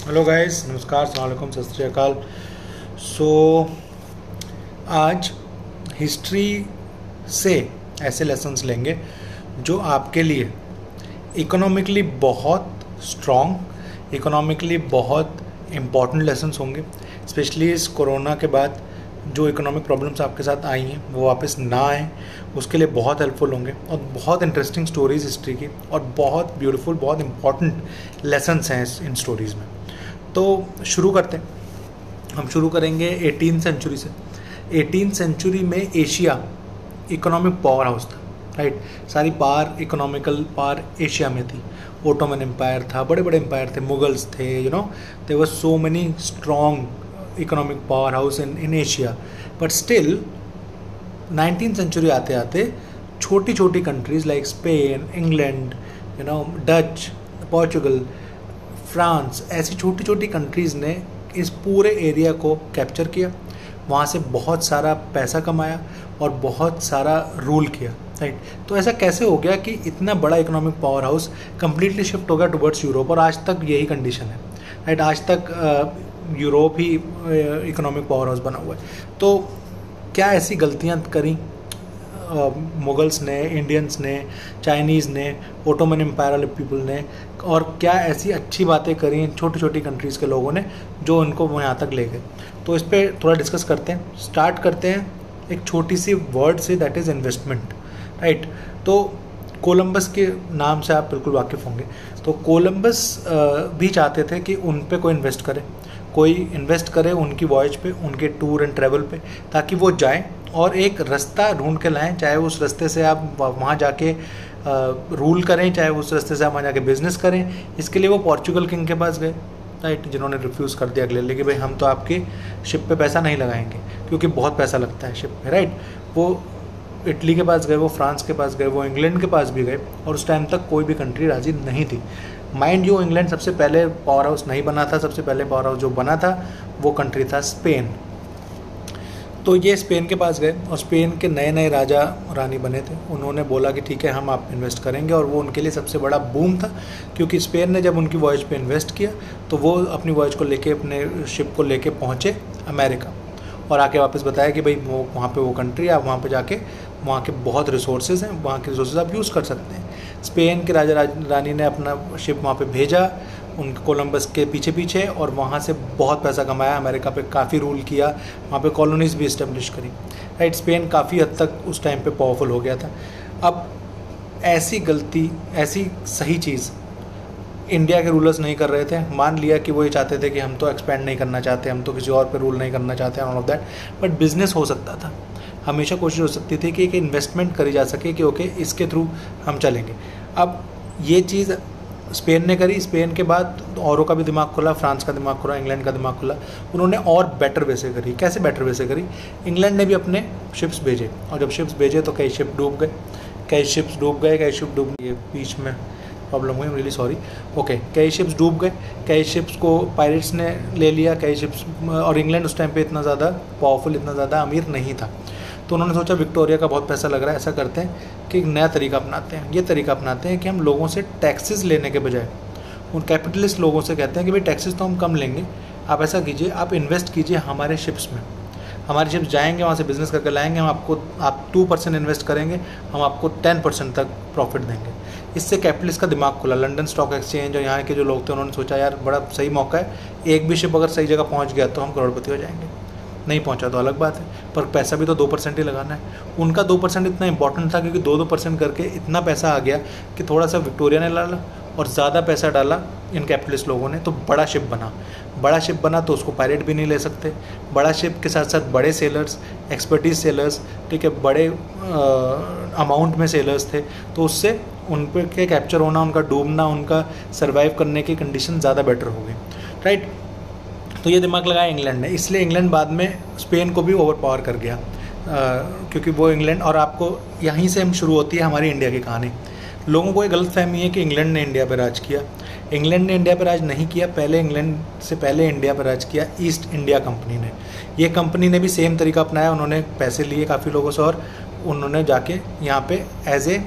Hello guys, नमस्कार, अस्सलाम वालेकुम, सत श्री अकाल। सो आज हिस्ट्री से ऐसे लेसन्स लेंगे जो आपके लिए इकोनॉमिकली बहुत स्ट्रॉन्ग, इकोनॉमिकली बहुत इम्पॉर्टेंट लेसन्स होंगे। स्पेशली इस कोरोना के बाद जो इकोनॉमिक प्रॉब्लम्स आपके साथ आई हैं वो वापस ना आए, उसके लिए बहुत हेल्पफुल होंगे। और बहुत इंटरेस्टिंग स्टोरीज हिस्ट्री की और बहुत ब्यूटीफुल, बहुत इंपॉर्टेंट लेसन्स हैं इन स्टोरीज़ में। तो शुरू करते हैं। हम शुरू करेंगे 18th सेंचुरी से। 18th सेंचुरी में एशिया इकोनॉमिक पावर हाउस था, राइट। सारी पावर, इकोनॉमिकल पावर एशिया में थी। ओटोमन एम्पायर था, बड़े बड़े एम्पायर थे, मुगल्स थे, there were so many strong economic power house in Asia. But still 19th century आते आते छोटी छोटी countries like Spain, England, Dutch, Portugal, France, ऐसी छोटी छोटी कंट्रीज़ ने इस पूरे एरिया को कैप्चर किया, वहाँ से बहुत सारा पैसा कमाया और बहुत सारा रूल किया, राइट। तो ऐसा कैसे हो गया कि इतना बड़ा economic power house completely shift हो गया टुवर्ड्स यूरोप, और आज तक यही कंडीशन है, राइट। आज तक यूरोप ही इकोनॉमिक पावर हाउस बना हुआ है। तो क्या ऐसी गलतियाँ करी मुगल्स ने, इंडियंस ने, चाइनीज़ ने, ओटोमन एम्पायर वाले पीपल ने, और क्या ऐसी अच्छी बातें करी छोटी छोटी कंट्रीज़ के लोगों ने जो उनको यहाँ तक ले गए। तो इस पर थोड़ा डिस्कस करते हैं। स्टार्ट करते हैं एक छोटी सी वर्ड से, दैट इज़ इन्वेस्टमेंट, राइट। तो कोलंबस के नाम से आप बिल्कुल वाकिफ़ होंगे। तो कोलंबस भी चाहते थे कि उन पे कोई इन्वेस्ट करे उनकी वॉयज पे, उनके टूर एंड ट्रैवल पे, ताकि वो जाएं और एक रास्ता ढूंढ के लाएं। चाहे उस रास्ते से आप वहाँ जाके रूल करें, चाहे उस रास्ते से आप वहाँ जाके बिजनेस करें। इसके लिए वो पोर्चुगल किंग के पास गए, राइट, जिन्होंने रिफ्यूज़ कर दिया अगले, कि भाई हम तो आपके शिप पे पैसा नहीं लगाएंगे क्योंकि बहुत पैसा लगता है शिप में, राइट। वो इटली के पास गए, वो फ्रांस के पास गए, वो इंग्लैंड के पास भी गए, और उस टाइम तक कोई भी कंट्री राज़ी नहीं थी। माइंड यू, इंग्लैंड सबसे पहले पावर हाउस नहीं बना था। सबसे पहले पावर हाउस जो बना था वो कंट्री था स्पेन। तो ये स्पेन के पास गए और स्पेन के नए नए राजा रानी बने थे। उन्होंने बोला कि ठीक है, हम आप इन्वेस्ट करेंगे, और वो उनके लिए सबसे बड़ा बूम था, क्योंकि स्पेन ने जब उनकी वॉयज पे इन्वेस्ट किया तो वो अपनी वॉयज को लेके, अपने शिप को लेके पहुँचे अमेरिका, और आके वापस बताया कि भाई वो वहाँ पे वो कंट्री, आप वहाँ पे जाके वहाँ के बहुत रिसोर्सेज हैं, वहाँ के रिसोर्सेज आप यूज़ कर सकते हैं। स्पेन के राजा रानी ने अपना शिप वहाँ पे भेजा, उन कोलंबस के पीछे पीछे, और वहाँ से बहुत पैसा कमाया, अमेरिका पे काफ़ी रूल किया, वहाँ पे कॉलोनीज़ भी इस्टेब्लिश करी, राइट। स्पेन काफ़ी हद तक उस टाइम पे पावरफुल हो गया था। अब ऐसी गलती, ऐसी सही चीज़ इंडिया के रूलर्स नहीं कर रहे थे। मान लिया कि वो ये चाहते थे कि हम तो एक्सपेंड नहीं करना चाहते, हम तो किसी और पे रूल नहीं करना चाहते, all of that, but business हो सकता था। हमेशा कोशिश हो सकती थी कि एक इन्वेस्टमेंट करी जा सके कि ओके, इसके थ्रू हम चलेंगे। अब ये चीज़ स्पेन ने करी। स्पेन के बाद औरों का भी दिमाग खुला, फ्रांस का दिमाग खुला, इंग्लैंड का दिमाग खुला। उन्होंने और बेटर वे से करी। कैसे बेटर वे से करी? इंग्लैंड ने भी अपने शिप्स भेजे, और जब शिप्स भेजे तो कई शिप डूब गए, कई शिप्स डूब गए। बीच में प्रॉब्लम हुई, रियली सॉरी। ओके, कई शिप्स डूब गए, कई शिप्स को पायरेट्स ने ले लिया, कई शिप्स, और इंग्लैंड उस टाइम पे इतना ज़्यादा पावरफुल, इतना ज़्यादा अमीर नहीं था। तो उन्होंने सोचा विक्टोरिया का बहुत पैसा लग रहा है, ऐसा करते हैं कि एक नया तरीका अपनाते हैं। ये तरीका अपनाते हैं कि हम लोगों से टैक्सेस लेने के बजाय, उन कैपिटलिस्ट लोगों से कहते हैं कि भाई टैक्सेस तो हम कम लेंगे, आप ऐसा कीजिए, आप इन्वेस्ट कीजिए हमारे शिप्स में। हमारे शिप्स जाएंगे, वहाँ से बिज़नेस करके लाएंगे, आप 2% इन्वेस्ट करेंगे, हम आपको 10% तक प्रॉफिट देंगे। इससे कैपिटलिस्ट का दिमाग खुला। लंदन स्टॉक एक्सचेंज और यहाँ के जो लोग थे उन्होंने सोचा यार बड़ा सही मौका है, एक भी शिप अगर सही जगह पहुँच गया तो हम करोड़पति हो जाएंगे। नहीं पहुंचा तो अलग बात है, पर पैसा भी तो 2% ही लगाना है। उनका 2% इतना इंपॉर्टेंट था क्योंकि 2% करके इतना पैसा आ गया कि थोड़ा सा विक्टोरिया ने डाला और ज़्यादा पैसा डाला इन कैपिटलिस्ट लोगों ने, तो बड़ा शिप बना। बड़ा शिप बना तो उसको पायरेट भी नहीं ले सकते। बड़ा शिप के साथ साथ बड़े सेलर्स, एक्सपर्टीज सेलर्स, ठीक है, बड़े अमाउंट में सेलर्स थे, तो उससे उन पे के कैप्चर होना, उनका डूबना, उनका सर्वाइव करने की कंडीशन ज़्यादा बेटर हो गई, राइट। तो ये दिमाग लगाया इंग्लैंड ने, इसलिए इंग्लैंड बाद में स्पेन को भी ओवर पावर कर गया, क्योंकि वो इंग्लैंड, और आपको यहीं से हम शुरू होती है हमारी इंडिया की कहानी। लोगों को एक गलत फहमी है कि इंग्लैंड ने इंडिया पर राज किया। इंग्लैंड ने इंडिया पर राज नहीं किया, पहले इंग्लैंड से पहले इंडिया पर राज किया ईस्ट इंडिया कंपनी ने। ये कंपनी ने भी सेम तरीका अपनाया, उन्होंने पैसे लिए काफ़ी लोगों से और उन्होंने जाके यहाँ पे एज ए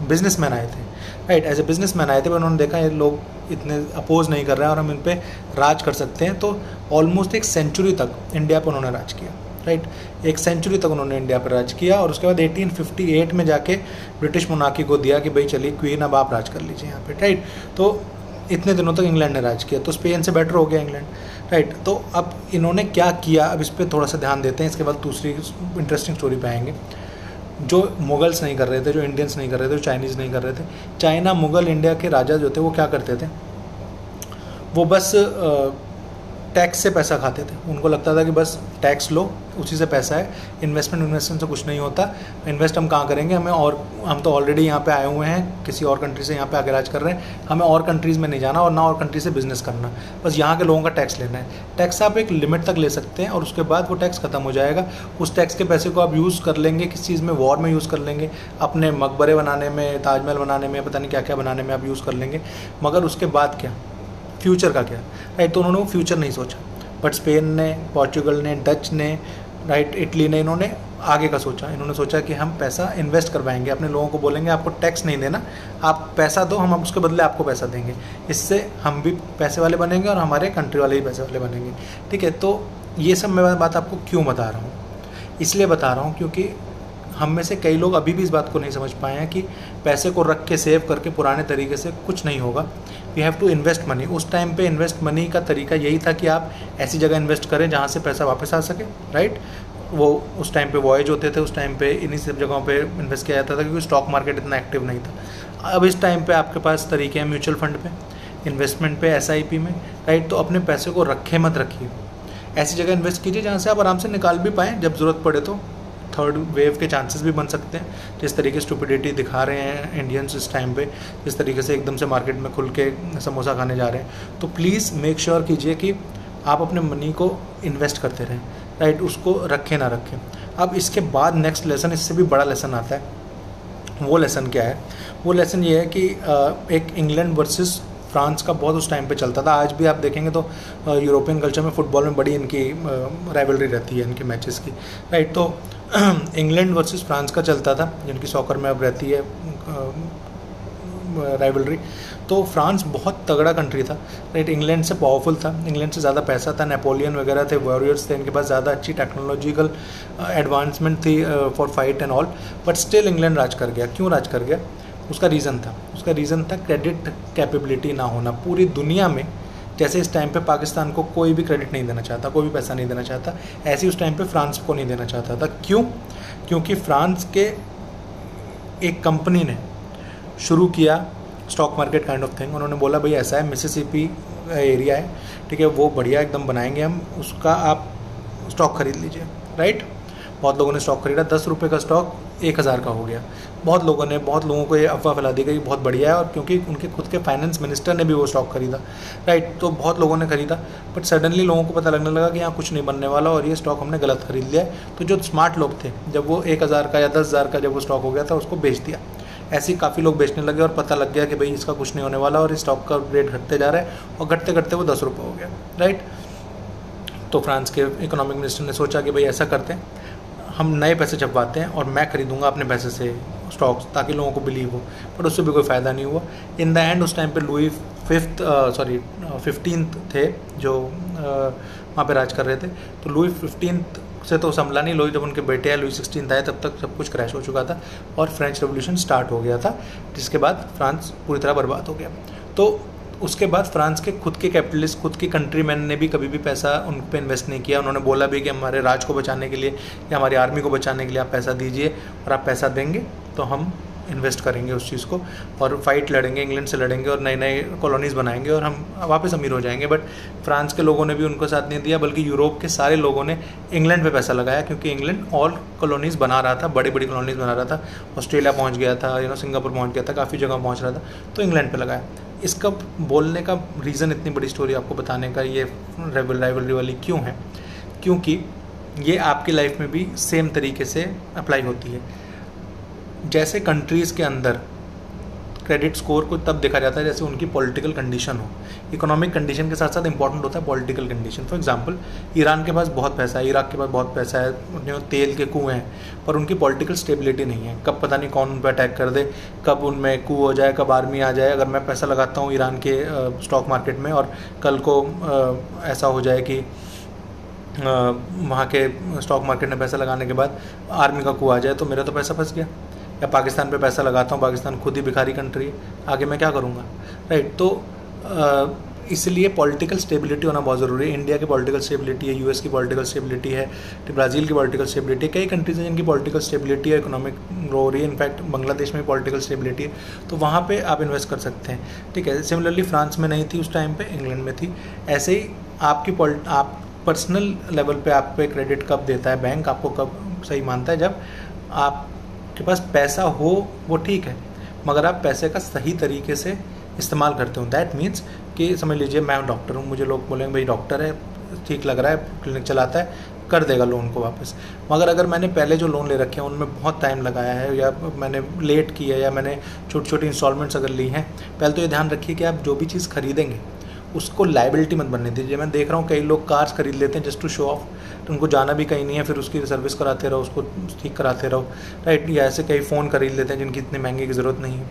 बिजनेसमैन आए थे। राइट। एज ए बिजनेसमैन आए थे, पर उन्होंने देखा ये लोग इतने अपोज नहीं कर रहे हैं और हम इन पे राज कर सकते हैं, तो ऑलमोस्ट 1 सेंचुरी तक इंडिया पर उन्होंने राज किया। राइट, 1 सेंचुरी तक उन्होंने इंडिया पर राज किया और उसके बाद 1858 में जाके ब्रिटिश मोनार्की को दिया कि भाई चलिए क्वीन अब आप राज कर लीजिए यहाँ पे। राइट, तो इतने दिनों तक इंग्लैंड ने राज किया, तो स्पेन से बेटर हो गया इंग्लैंड। राइट, तो अब इन्होंने क्या किया, अब इस पर थोड़ा सा ध्यान देते हैं, इसके बाद दूसरी इंटरेस्टिंग स्टोरी पे आएंगे। जो मुगल्स नहीं कर रहे थे, जो इंडियंस नहीं कर रहे थे, जो चाइनीज़ नहीं कर रहे थे, चाइना, मुगल, इंडिया के राजा जो थे वो क्या करते थे, वो बस टैक्स से पैसा खाते थे। उनको लगता था कि बस टैक्स लो, उसी से पैसा है, इन्वेस्टमेंट से कुछ नहीं होता, इन्वेस्ट हम कहाँ करेंगे, हमें और हम तो ऑलरेडी यहाँ पे आए हुए हैं, किसी और कंट्री से यहाँ पे आके राज कर रहे हैं, हमें और कंट्रीज़ में नहीं जाना और ना और कंट्री से बिजनेस करना, बस यहाँ के लोगों का टैक्स लेना है। टैक्स आप एक लिमिट तक ले सकते हैं और उसके बाद वो टैक्स खत्म हो जाएगा। उस टैक्स के पैसे को आप यूज़ कर लेंगे किस चीज़ में, वॉर में यूज़ कर लेंगे, अपने मकबरे बनाने में, ताजमहल बनाने में, पता नहीं क्या क्या बनाने में आप यूज़ कर लेंगे, मगर उसके बाद क्या, फ्यूचर का क्या। राइट, तो उन्होंने वो फ्यूचर नहीं सोचा, बट स्पेन ने, पोर्चुगल ने, डच ने, राइट, इटली ने, इन्होंने आगे का सोचा। इन्होंने सोचा कि हम पैसा इन्वेस्ट करवाएंगे, अपने लोगों को बोलेंगे आपको टैक्स नहीं देना, आप पैसा दो, हम उसके बदले आपको पैसा देंगे, इससे हम भी पैसे वाले बनेंगे और हमारे कंट्री वाले भी पैसे वाले बनेंगे। ठीक है, तो ये सब मैं बात आपको क्यों बता रहा हूँ, इसलिए बता रहा हूँ क्योंकि हम में से कई लोग अभी भी इस बात को नहीं समझ पाए हैं कि पैसे को रख के सेव करके पुराने तरीके से कुछ नहीं होगा। We have to invest money. उस टाइम पे इन्वेस्ट मनी का तरीका यही था कि आप ऐसी जगह इन्वेस्ट करें जहाँ से पैसा वापस आ सके। राइट, वो उस टाइम पे वॉयज होते थे, उस टाइम पे इन्हीं सब जगहों पे इन्वेस्ट किया जाता था क्योंकि स्टॉक मार्केट इतना एक्टिव नहीं था। अब इस टाइम पे आपके पास तरीके हैं म्यूचुअल फंड पे, इन्वेस्टमेंट पे, SIP में। राइट, तो अपने पैसे को रखे मत रखिए, ऐसी जगह इन्वेस्ट कीजिए जहाँ से आप आराम से निकाल भी पाएँ जब ज़रूरत पड़े। तो थर्ड वेव के चांसेस भी बन सकते हैं, जिस तरीके से स्टुपिडिटी दिखा रहे हैं इंडियंस इस टाइम पे, जिस तरीके से एकदम से मार्केट में खुल के समोसा खाने जा रहे हैं। तो प्लीज़ मेक श्योर कीजिए कि आप अपने मनी को इन्वेस्ट करते रहें। राइट, उसको रखें ना रखें। अब इसके बाद नेक्स्ट लेसन, इससे भी बड़ा लेसन आता है। वो लेसन क्या है, वो लेसन ये है कि एक इंग्लैंड वर्सेस फ्रांस का बहुत उस टाइम पे चलता था। आज भी आप देखेंगे तो यूरोपियन कल्चर में फुटबॉल में बड़ी इनकी राइवलरी रहती है, इनके मैचेस की। राइट, तो इंग्लैंड वर्सेस फ्रांस का चलता था, जिनकी सॉकर में अब रहती है राइवलरी। तो फ्रांस बहुत तगड़ा कंट्री था। राइट, इंग्लैंड से पावरफुल था, इंग्लैंड से ज़्यादा पैसा था, नेपोलियन वगैरह थे, वॉरियर्स थे, इनके पास ज़्यादा अच्छी टेक्नोलॉजिकल एडवांसमेंट थी for fight and all, but still England राज कर गया। क्यों राज कर गया, उसका रीज़न था क्रेडिट कैपेबिलिटी ना होना। पूरी दुनिया में जैसे इस टाइम पे पाकिस्तान को कोई भी क्रेडिट नहीं देना चाहता, कोई भी पैसा नहीं देना चाहता, ऐसे उस टाइम पे फ्रांस को नहीं देना चाहता था। क्यों, क्योंकि फ्रांस के एक कंपनी ने शुरू किया stock market kind of thing. उन्होंने बोला भाई ऐसा है, मिसिसिपी एरिया है, ठीक है, वो बढ़िया एकदम बनाएंगे हम, उसका आप स्टॉक खरीद लीजिए। राइट, बहुत लोगों ने स्टॉक खरीदा, 10 रुपये का स्टॉक 1000 का हो गया। बहुत लोगों को ये अफवाह फैला दी गई बहुत बढ़िया है, और क्योंकि उनके खुद के फाइनेंस मिनिस्टर ने भी वो स्टॉक खरीदा। राइट, तो बहुत लोगों ने खरीदा, बट सडनली लोगों को पता लगने लगा कि यहाँ कुछ नहीं बनने वाला और ये स्टॉक हमने गलत खरीद लिया है। तो जो स्मार्ट लोग थे, जब वो 1000 का या 10,000 का जब वो स्टॉक हो गया था, उसको बेच दिया। ऐसे ही काफ़ी लोग बेचने लगे और पता लग गया कि भाई इसका कुछ नहीं होने वाला और इस स्टॉक का रेट घटते जा रहा है, और घटते घटते वो 10 रुपये हो गया। राइट, तो फ्रांस के इकोनॉमिक मिनिस्टर ने सोचा कि भाई ऐसा करते हैं, हम नए पैसे छपवाते हैं और मैं खरीदूंगा अपने पैसे से स्टॉक्स, ताकि लोगों को बिलीव हो। बट उससे भी कोई फ़ायदा नहीं हुआ। इन द एंड उस टाइम पे लुई 15 थे जो वहाँ पे राज कर रहे थे। तो लुई 15 से तो संभला नहीं, लुई जब उनके बेटे हैं लुई 16 आए, तब तक सब कुछ क्रैश हो चुका था और फ्रेंच रेवोल्यूशन स्टार्ट हो गया था, जिसके बाद फ्रांस पूरी तरह बर्बाद हो गया। तो उसके बाद फ्रांस के खुद के कैपिटलिस्ट, खुद के कंट्रीमैन ने भी कभी भी पैसा उन पर इन्वेस्ट नहीं किया। उन्होंने बोला भी कि हमारे राज को बचाने के लिए या हमारी आर्मी को बचाने के लिए आप पैसा दीजिए, और आप पैसा देंगे तो हम इन्वेस्ट करेंगे उस चीज़ को और फाइट लड़ेंगे, इंग्लैंड से लड़ेंगे और नए नए कॉलोनीज़ बनाएंगे और हम वापस अमीर हो जाएंगे। बट फ्रांस के लोगों ने भी उनको साथ नहीं दिया, बल्कि यूरोप के सारे लोगों ने इंग्लैंड पे पैसा लगाया, क्योंकि इंग्लैंड ऑल कॉलोनीज़ बना रहा था, बड़ी बड़ी कॉलोनीज़ बना रहा था। ऑस्ट्रेलिया पहुँच गया था, सिंगापुर पहुँच गया था, काफ़ी जगह पहुँच रहा था, तो इंग्लैंड पर लगाया। इसका बोलने का रीज़न, इतनी बड़ी स्टोरी आपको बताने का, ये राइवलरी वाली क्यों है, क्योंकि ये आपकी लाइफ में भी सेम तरीके से अप्लाई होती है। जैसे कंट्रीज़ के अंदर क्रेडिट स्कोर को तब देखा जाता है जैसे उनकी पॉलिटिकल कंडीशन हो। इकोनॉमिक कंडीशन के साथ साथ इंपॉर्टेंट होता है political condition. For example, Iran के पास बहुत पैसा है, इराक के पास बहुत पैसा है, उनके तेल के कुएँ हैं, पर उनकी पॉलिटिकल स्टेबिलिटी नहीं है। कब पता नहीं कौन उन पर अटैक कर दे, कब उनमें कू हो जाए, कब आर्मी आ जाए। अगर मैं पैसा लगाता हूँ ईरान के स्टॉक मार्केट में और कल को ऐसा हो जाए कि वहाँ के स्टॉक मार्केट में पैसा लगाने के बाद आर्मी का कू आ जाए, तो मेरा तो पैसा फंस गया। या पाकिस्तान पे पैसा लगाता हूँ, पाकिस्तान खुद ही भिखारी कंट्री है, आगे मैं क्या करूँगा, राइट। तो इसलिए पॉलिटिकल स्टेबिलिटी होना बहुत ज़रूरी है। इंडिया की पॉलिटिकल स्टेबिलिटी है, यूएस की पॉलिटिकल स्टेबिलिटी है, ब्राज़ील की पॉलिटिकल स्टेबिलिटी है, कई कंट्रीज हैं जिनकी पॉलिटिकल स्टेबिलिटी है, इकोनॉमिक ग्रो हो रही है। इनफैक्ट बांग्लादेश में भी पॉलिटिकल स्टेबिलिटी है, तो वहाँ पे आप इन्वेस्ट कर सकते हैं, ठीक है। सिमिलरली फ्रांस में नहीं थी उस टाइम पे, इंग्लैंड में थी। ऐसे ही आप पर्सनल लेवल पे आप पे क्रेडिट कब देता है बैंक, आपको कब सही मानता है, जब आपके पास पैसा हो, वो ठीक है, मगर आप पैसे का सही तरीके से इस्तेमाल करते हो। दैट मीन्स कि समझ लीजिए मैं डॉक्टर हूँ, मुझे लोग बोलेंगे भाई डॉक्टर है, ठीक लग रहा है, क्लिनिक चलाता है, कर देगा लोन को वापस। मगर अगर मैंने पहले जो लोन ले रखे हैं उनमें बहुत टाइम लगाया है, या मैंने लेट किया, या मैंने छोटी छोटी इंस्टॉलमेंट्स अगर ली हैं, पहले तो ये ध्यान रखिए कि आप जो भी चीज़ खरीदेंगे उसको लाइबिलिटी मत बनने दीजिए। मैं देख रहा हूँ कई लोग कार्स खरीद लेते हैं जस्ट टू शो ऑफ, तो उनको जाना भी कहीं नहीं है, फिर उसकी सर्विस कराते रहो, उसको ठीक कराते रहो, राइट। या ऐसे कई फ़ोन खरीद लेते हैं जिनकी इतने महंगे की ज़रूरत नहीं है,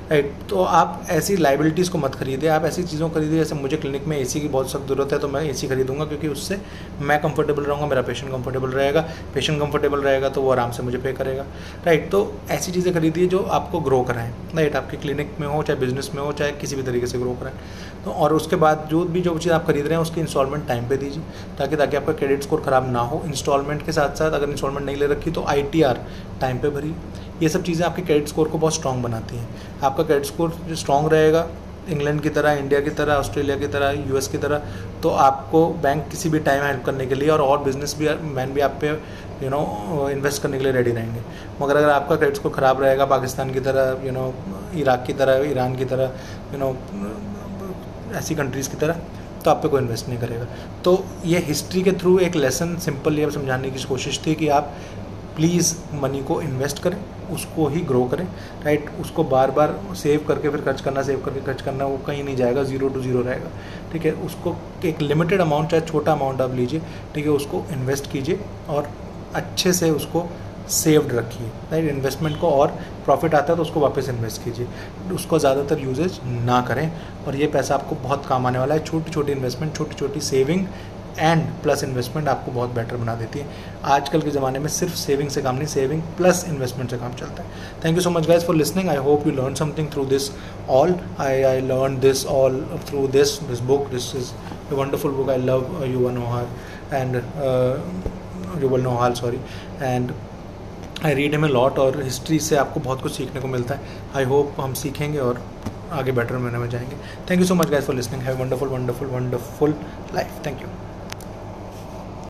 राइट। तो आप ऐसी लाइबिलिटीज़ को मत खरीदिए, आप ऐसी चीज़ों को खरीदिए जैसे मुझे क्लिनिक में एसी की बहुत सख्त ज़रूरत है तो मैं एसी खरीदूंगा, क्योंकि उससे मैं कंफर्टेबल रहूँगा, मेरा पेशेंट कंफर्टेबल रहेगा, पेशेंट कंफर्टेबल रहेगा तो वो आराम से मुझे पे करेगा, राइट। तो ऐसी चीज़ें खरीदिए जो आपको ग्रो कराएं, राइट, आपके क्लिनिक में हो, चाहे बिजनेस में हो, चाहे किसी भी तरीके से ग्रो कराएं। तो और उसके बाद जो चीज़ आप खरीद रहे हैं उसकी इंस्टॉलमेंट टाइम पे दीजिए, ताकि आपका क्रेडिट स्कोर ख़राब ना हो। इंस्टॉलमेंट के साथ साथ अगर इंस्टॉलमेंट नहीं ले रखी तो ITR टाइम पे भरिए। ये सब चीज़ें आपके क्रेडिट स्कोर को बहुत स्ट्रॉन्ग बनाती हैं। आपका क्रेडिट स्कोर स्ट्रॉन्ग रहेगा, इंग्लैंड की तरह, इंडिया की तरह, ऑस्ट्रेलिया की तरह, US की तरह, तो आपको बैंक किसी भी टाइम हेल्प करने के लिए और बिजनेस भी मैन भी आप पे इन्वेस्ट करने के लिए रेडी रहेंगे। मगर अगर आपका क्रेडिट स्कोर ख़राब रहेगा, पाकिस्तान की तरह, इराक की तरह, ईरान की तरह, ऐसी कंट्रीज़ की तरह, तो आप पे कोई इन्वेस्ट नहीं करेगा। तो ये हिस्ट्री के थ्रू एक लेसन सिंपल ये समझाने की कोशिश थी कि आप प्लीज़ मनी को इन्वेस्ट करें, उसको ही ग्रो करें, राइट। उसको बार बार सेव करके फिर खर्च करना, सेव करके खर्च करना, वो कहीं नहीं जाएगा, 0 to 0 रहेगा, ठीक है। उसको एक लिमिटेड अमाउंट, चाहे छोटा अमाउंट आप लीजिए, ठीक है, उसको इन्वेस्ट कीजिए और अच्छे से उसको सेव्ड रखिए, राइट। इन्वेस्टमेंट को और प्रॉफिट आता है तो उसको वापस इन्वेस्ट कीजिए, उसको ज़्यादातर यूजेज ना करें, और ये पैसा आपको बहुत काम आने वाला है। छोटी छोटी इन्वेस्टमेंट, छोटी छोटी सेविंग एंड प्लस इन्वेस्टमेंट आपको बहुत बेटर बना देती है। आजकल के ज़माने में सिर्फ सेविंग से काम नहीं, सेविंग प्लस इन्वेस्टमेंट से काम चलता है। Thank you so much guys for listening. I hope you learn something through this all. I learn this all through this book. This is a wonderful book. I love Yuval Noah sorry, and I read him a lot, और history से आपको बहुत कुछ सीखने को मिलता है। I hope हम सीखेंगे और आगे बेटर होने में जाएंगे। Thank you so much guys for listening. Have wonderful life. Thank you.